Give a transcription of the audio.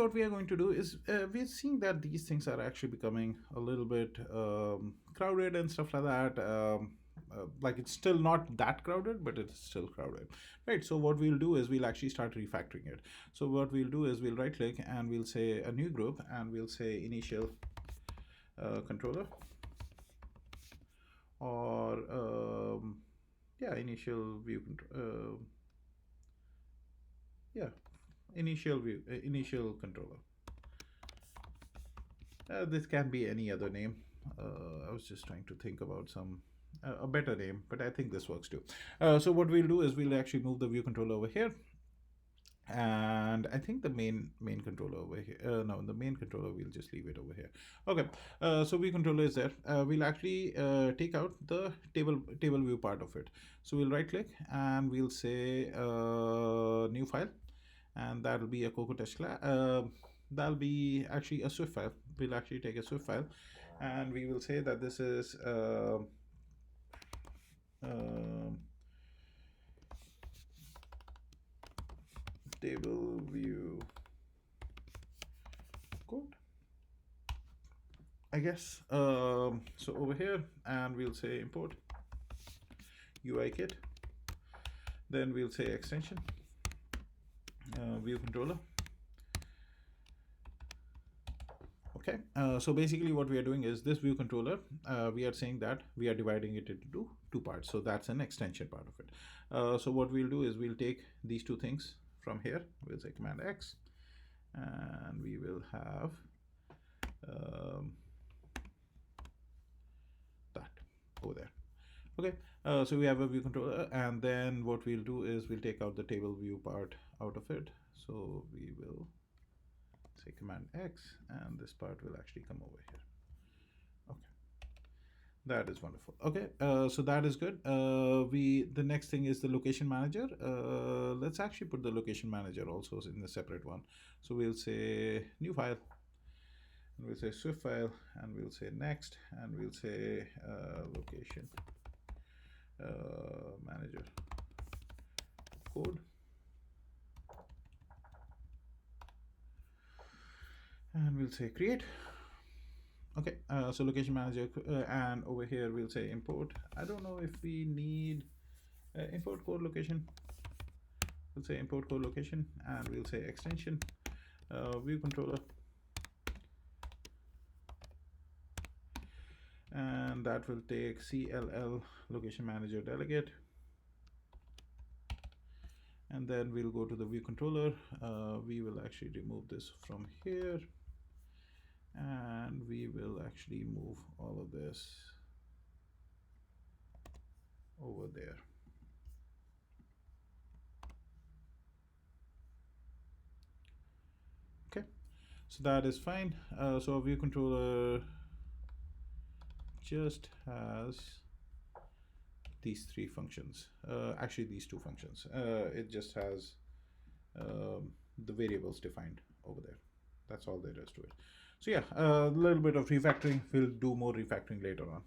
what we are going to do is we're seeing that these things are actually becoming a little bit crowded and stuff like that. Like it's still not that crowded, but it's still crowded, right? So what we'll do is we'll actually start refactoring it. So what we'll do is we'll right click and we'll say a new group and we'll say initial controller, or yeah, initial view yeah, initial controller. This can be any other name. I was just trying to think about some a better name, but I think this works too. So what we'll do is we'll actually move the view controller over here, and I think the main controller over here. No, the main controller we'll just leave it over here. Okay. So view controller is there. We'll actually take out the table view part of it. So we'll right click and we'll say new file, and that'll be a Cocoa Touch class. That'll be actually a Swift file. We'll actually take a Swift file, and we will say that this is table view code, I guess. So over here, and we'll say import UI kit. Then we'll say extension view controller. Okay, so basically what we are doing is this view controller, we are saying that we are dividing it into two parts. So that's an extension part of it. So what we'll do is we'll take these two things from here. We'll say Command X, and we will have that over there. Okay, so we have a view controller, and then what we'll do is we'll take out the table view part out of it. So we will say Command X, and this part will actually come over here. Okay, that is wonderful. Okay, so that is good. The next thing is the location manager. Let's actually put the location manager also in the separate one. So we'll say new file, and we'll say Swift file, and we'll say next, and we'll say location manager code. And we'll say create. Okay, so location manager, and over here we'll say import. I don't know if we need import code location. We'll say import code location, and we'll say extension view controller, and that will take CLL location manager delegate, and then we'll go to the view controller. We will actually remove this from here, and we will actually move all of this over there. Okay, so that is fine. So our view controller just has these three functions, actually these two functions. It just has the variables defined over there. That's all there is to it. So yeah, a little bit of refactoring. We'll do more refactoring later on.